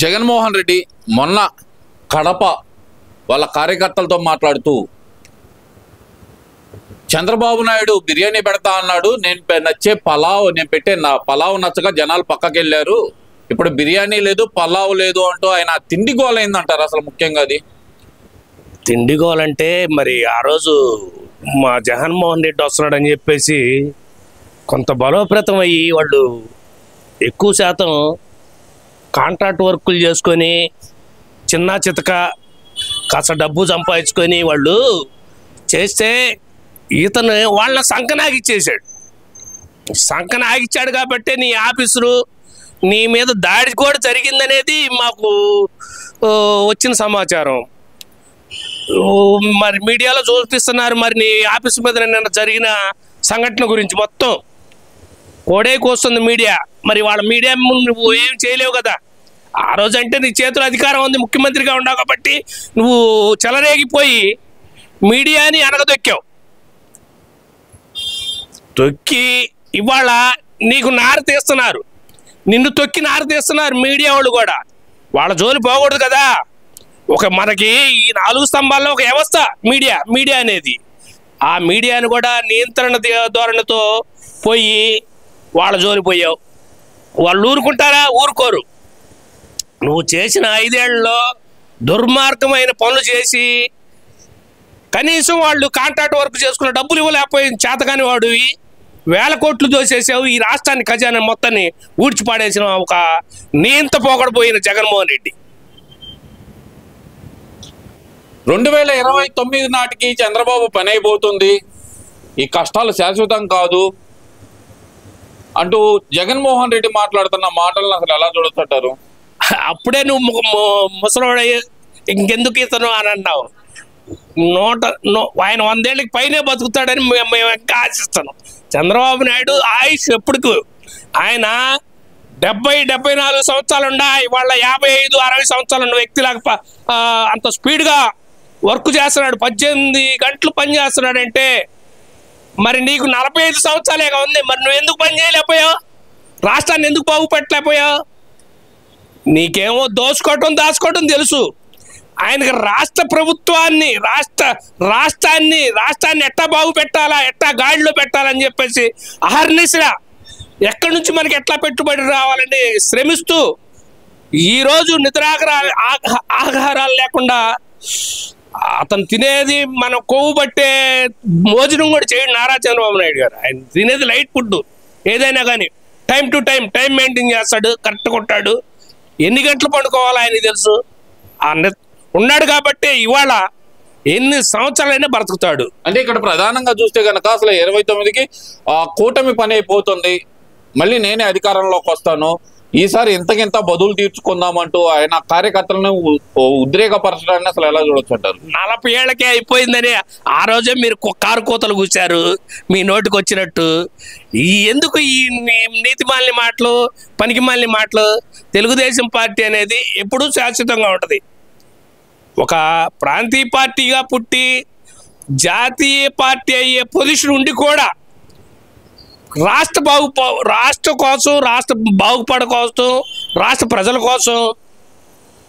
జగన్మోహన్ రెడ్డి మొన్న కడప వాళ్ళ కార్యకర్తలతో మాట్లాడుతూ చంద్రబాబు నాయుడు బిర్యానీ పెడతా అన్నాడు, నేను నచ్చే పలావ్, నేను పెట్టే నా పలావ్ నచ్చక జనాలు పక్కకెళ్ళారు, ఇప్పుడు బిర్యానీ లేదు పలావ్ లేదు అంటూ ఆయన తిండి గోలైందంటారు. అసలు ముఖ్యంగా అది తిండి గోలంటే మరి ఆ రోజు మా జగన్మోహన్ రెడ్డి వస్తున్నాడని చెప్పేసి కొంత బలోపేతం అయ్యి వాళ్ళు ఎక్కువ శాతం కాంట్రాక్ట్ వర్కులు చేసుకొని చిన్న చితక కాస్త డబ్బు సంపాదించుకొని వాళ్ళు చేస్తే ఇతను వాళ్ళ సంకనాగిచ్చేసాడు. సంకనాగిచ్చాడు కాబట్టి నీ ఆఫీసులు నీ మీద దాడి కూడా జరిగిందనేది మాకు వచ్చిన సమాచారం. మరి మీడియాలో చూపిస్తున్నారు. మరి నీ ఆఫీస్ మీద నిన్న జరిగిన సంఘటన గురించి మొత్తం కోస్తుంది మీడియా. మరి వాళ్ళ మీడియా నువ్వు ఏం చేయలేవు కదా. ఆ రోజు అంటే నీ చేతిలో అధికారం ఉంది, ముఖ్యమంత్రిగా ఉన్నావు కాబట్టి నువ్వు చెలరేగిపోయి మీడియాని అనగదొక్కావు. తొక్కి ఇవాళ నీకు నార తీస్తున్నారు, నిన్ను తొక్కి నార తీస్తున్నారు మీడియా వాళ్ళు కూడా. వాళ్ళ జోలి పోకూడదు కదా. మనకి ఈ 4 స్తంభాల్లో ఒక వ్యవస్థ మీడియా అనేది. ఆ మీడియాని కూడా నియంత్రణ ధోరణితో పోయి వాళ్ళ జోలి పోయావు. వాళ్ళు ఊరుకుంటారా? ఊరుకోరు. నువ్వు చేసిన 5 ఏళ్లలో దుర్మార్గమైన పనులు చేసి కనీసం వాళ్ళు కాంట్రాక్ట్ వర్క్ చేసుకున్న డబ్బులు ఇవ్వలేకపోయిన చేతకాని వాడు 1000 కోట్లు దోసేసావు. ఈ రాష్ట్రాన్ని ఖజానా మొత్తాన్ని ఊడ్చిపాడేసిన ఒక నియంత పోగడపోయిన జగన్మోహన్ రెడ్డి. 2029 నాటికి చంద్రబాబు పని అయిపోతుంది, ఈ కష్టాలు శాశ్వతం కాదు అంటూ జగన్మోహన్ రెడ్డి మాట్లాడుతున్న మాటలను అసలు ఎలా చూడొచ్చంటారు? అప్పుడే నువ్వు ముసలోడ ఇంకెందుకు ఇతను అని అన్నావు. ఆయన 100 ఏళ్ళకి పైనే బతుకుతాడని మేము ఇంకా ఆశిస్తున్నాం. చంద్రబాబు నాయుడు ఆయుష్ ఎప్పటికు ఆయన 70-74 సంవత్సరాలు ఉండా ఇవాళ 55-60 సంవత్సరాలు ఉన్న వ్యక్తిలాగా అంత స్పీడ్గా వర్క్ చేస్తున్నాడు. 18 గంటలు పని చేస్తున్నాడంటే మరి నీకు 45 సంవత్సరాలేగా ఉంది. మరి నువ్వు ఎందుకు పని చేయలేకపోయావు? రాష్ట్రాన్ని ఎందుకు బాగుపెట్టలేకపోయావు? నీకేమో దాచుకోవటం తెలుసు. ఆయనకి రాష్ట్ర ప్రభుత్వాన్ని రాష్ట్రాన్ని ఎట్టా బాగుపెట్టాలా, ఎట్టా గాడిలో పెట్టాలని చెప్పేసి అహర్నిశగా ఎక్కడి నుంచి మనకి ఎట్లా పెట్టుబడి రావాలని శ్రమిస్తూ ఈరోజు ఆహారాలు లేకుండా అతను తినేది మనం కొవ్వు పట్టే భోజనం కూడా చేయడు నారా చంద్రబాబు నాయుడు గారు. ఆయన తినేది లైట్ ఫుడ్ ఏదైనా కానీ టైం టు టైం మెయింటైన్ చేస్తాడు, కరెక్ట్గా ఉంటాడు. ఎన్ని గంటలు పండుకోవాలో ఆయనకి తెలుసు. ఉన్నాడు కాబట్టి ఇవాళ ఎన్ని సంవత్సరాలైనా బ్రతుకుతాడు. అంటే ఇక్కడ ప్రధానంగా చూస్తే కనుక అసలు 29కి కూటమి పని అయిపోతుంది, మళ్ళీ నేనే అధికారంలోకి వస్తాను, ఈసారి ఇంతకింత బదులు తీర్చుకుందామంటూ ఆయన కార్యకర్తలను ఉద్రేకపరచడాన్ని అసలు ఎలా చూడొచ్చు అంటారు? 40 ఏళ్ళకే అయిపోయిందని ఆ రోజే మీరు కారు కోతలు కూర్చారు మీ నోటికి వచ్చినట్టు. ఎందుకు ఈ నీతిమాలిన మాటలు, పనికిమాలిన మాటలు? తెలుగుదేశం పార్టీ అనేది ఎప్పుడూ శాశ్వతంగా ఉంటుంది. ఒక ప్రాంతీయ పార్టీగా పుట్టి జాతీయ పార్టీ అయ్యే పొజిషన్ ఉండి కూడా రాష్ట్ర కోసం, రాష్ట్ర బాగుపడ కోసం, రాష్ట్ర ప్రజల కోసం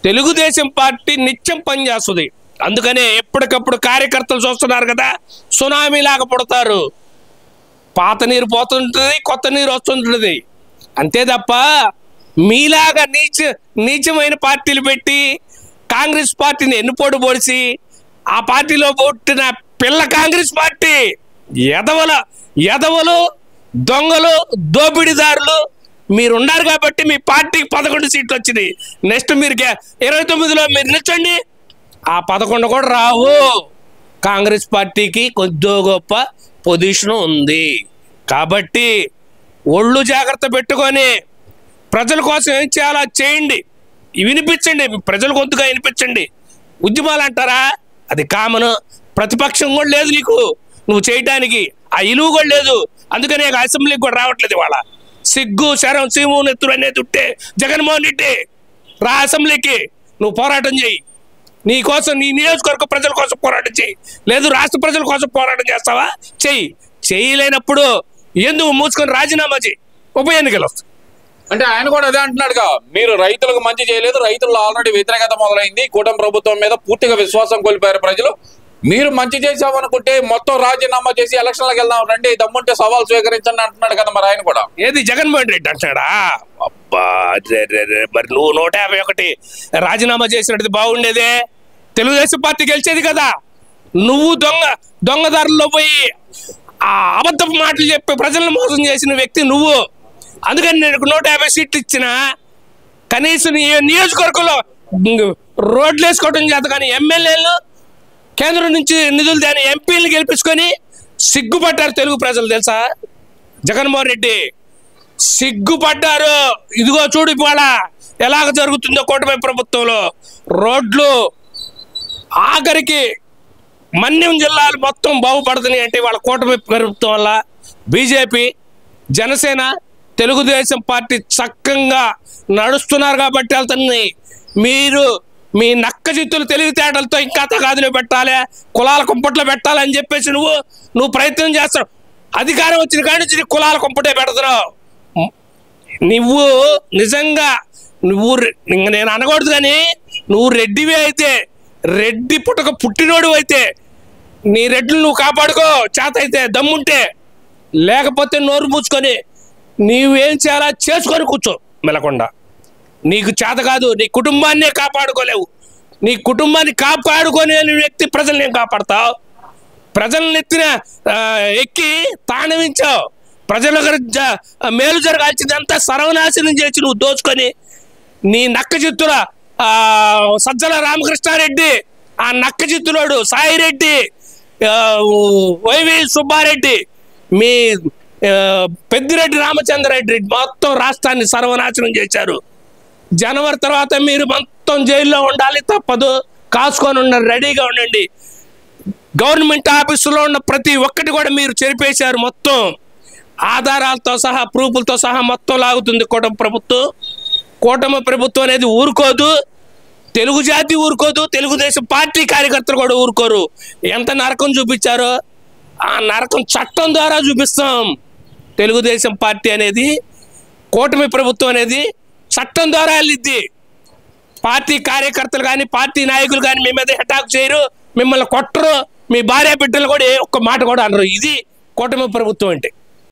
తెలుగుదేశం పార్టీ నిత్యం పనిచేస్తుంది. అందుకనే ఎప్పటికప్పుడు కార్యకర్తలు చూస్తున్నారు కదా, సునామీ లాగా పుడతారు. పాత నీరు పోతుంటుంది, కొత్త నీరు వస్తుంటుంది. అంతే తప్ప మీలాగా నీచమైన పార్టీలు పెట్టి కాంగ్రెస్ పార్టీని ఎన్నుపోటు పొడిచి ఆ పార్టీలో పుట్టిన పిల్ల కాంగ్రెస్ పార్టీ ఎదవలు దొంగలు దోపిడీదారులు మీరున్నారు కాబట్టి మీ పార్టీకి 11 సీట్లు వచ్చినాయి. నెక్స్ట్ మీరు 29లో మీరు నిల్చండి, ఆ 11 కూడా రావు. కాంగ్రెస్ పార్టీకి కొద్దో గొప్ప పొజిషన్ ఉంది కాబట్టి ఒళ్ళు జాగ్రత్త పెట్టుకొని ప్రజల కోసం ఏం చేయాలో చేయండి, వినిపించండి, ప్రజల గొంతుగా వినిపించండి. ఉద్యమాలు అంటారా, అది కామన్. ప్రతిపక్షం కూడా లేదు నీకు, నువ్వు చేయటానికి ఆ ఇలువ కూడా లేదు. అందుకనే అసెంబ్లీకి కూడా రావట్లేదు. ఇవాళ సిగ్గు శరం సీము నెత్తురు అనేది ఉంటే జగన్మోహన్ రెడ్డి రా అసెంబ్లీకి, నువ్వు పోరాటం చేయి. నీ కోసం, నీ నియోజకవర్గ ప్రజల కోసం పోరాటం చేయి. లేదు రాష్ట్ర ప్రజల కోసం పోరాటం చేస్తావా, చెయ్యి. చేయలేనప్పుడు ఎందుకు మూసుకొని రాజీనామా చేయి, ఉప ఎన్నికలు వస్తాయి. అంటే ఆయన కూడా అదే అంటున్నాడుగా, మీరు రైతులకు మంచి చేయలేదు, రైతుల్లో ఆల్రెడీ వ్యతిరేకత మొదలైంది, కూటమి ప్రభుత్వం మీద పూర్తిగా విశ్వాసం కోల్పోయారు ప్రజలు, మీరు మంచి చేసామనుకుంటే మొత్తం రాజీనామా చేసి ఎలక్షన్లకు వెళ్దాం రండి, దమ్ముంటే సవాల్ స్వీకరించండి అంటున్నాడు కదా మరి ఆయన కూడా. ఏది జగన్మోహన్ రెడ్డి అంటాడా? అబ్బా మరి నువ్వు 151 రాజీనామా చేసినట్టు బాగుండేదే, తెలుగుదేశం పార్టీ గెలిచేది కదా. నువ్వు దొంగదారుల్లో పోయి ఆ అబద్ధపు మాటలు చెప్పి ప్రజలను మోసం చేసిన వ్యక్తి నువ్వు. అందుకని నేను 150 సీట్లు ఇచ్చిన, కనీసం నియోజకవర్గంలో రోడ్లు వేసుకోవడం చేత కానీ ఎమ్మెల్యేలు కేంద్రం నుంచి నిధులు దాని ఎంపీలు గెలిపించుకొని సిగ్గుపడ్డారు తెలుగు ప్రజలు తెలుసా. జగన్మోహన్ రెడ్డి సిగ్గుపడ్డారు. ఇదిగో చూడు ఇవాళ ఎలాగ జరుగుతుందో కూటమి ప్రభుత్వంలో. రోడ్లు ఆఖరికి మన్యం జిల్లాలు మొత్తం బాగుపడుతున్నాయి అంటే వాళ్ళ కూటమి ప్రభుత్వం వల్ల. బీజేపీ, జనసేన, తెలుగుదేశం పార్టీ చక్కగా నడుస్తున్నారు కాబట్టి వెళ్తున్నాయి. మీరు మీ నక్క జిత్తులు తెలివితేటలతో ఇంకా తగాదులు పెట్టాలి, కులాల కుంపట్లో పెట్టాలని చెప్పేసి నువ్వు ప్రయత్నం చేస్తావు. అధికారం వచ్చిన కాడి నుంచి కులాల కుంపటే పెడతావు. నువ్వు నిజంగా నేను అనకూడదు కానీ నువ్వు రెడ్డివే అయితే, రెడ్డి పుట్టక పుట్టినోడు అయితే నీ రెడ్లు నువ్వు కాపాడుకో చేత అయితే దమ్ముంటే. లేకపోతే నోరు మూసుకొని నీవేం చేయాలా చేసుకొని కూర్చో మెలకుండా. నీకు చేత కాదు, నీ కుటుంబాన్నే కాపాడుకోలేవు. నీ కుటుంబాన్ని కాపాడుకునే వ్యక్తి ప్రజల్ని ఏం కాపాడతావు? ప్రజలను ఎక్కి తాండవించావు. ప్రజల మేలు జరగాల్సిందంతా సర్వనాశనం చేసి నువ్వు దోచుకొని నీ నక్క చిత్తుల సజ్జల రామకృష్ణారెడ్డి, ఆ నక్క చిత్తులోడు సాయిరెడ్డి, వైవి సుబ్బారెడ్డి, మీ పెద్దిరెడ్డి రామచంద్రారెడ్డి మొత్తం రాష్ట్రాన్ని సర్వనాశనం చేశారు. జనవరి తర్వాత మీరు మొత్తం జైల్లో ఉండాలి, తప్పదు. కాసుకొని ఉన్నారు, రెడీగా ఉండండి. గవర్నమెంట్ ఆఫీసులో ఉన్న ప్రతి ఒక్కటి కూడా మీరు చెరిపేశారు. మొత్తం ఆధారాలతో సహా, ప్రూఫ్లతో సహా మొత్తం లాగుతుంది కూటమి ప్రభుత్వం. కూటమి ప్రభుత్వం అనేది ఊరుకోదు, తెలుగు జాతి ఊరుకోదు, తెలుగుదేశం పార్టీ కార్యకర్తలు కూడా ఊరుకోరు. ఎంత నరకం చూపించారో ఆ నరకం చట్టం ద్వారా చూపిస్తాం. తెలుగుదేశం పార్టీ అనేది, కూటమి ప్రభుత్వం అనేది చట్టం ద్వారా వెళ్ళిద్ది. పార్టీ కార్యకర్తలు కానీ పార్టీ నాయకులు కానీ మీ మీద అటాక్ చేయరు, మిమ్మల్ని కొట్టరు, మీ భార్య బిడ్డలు కూడా ఒక్క మాట కూడా అనరు. ఇది కూటమి ప్రభుత్వం అంటే.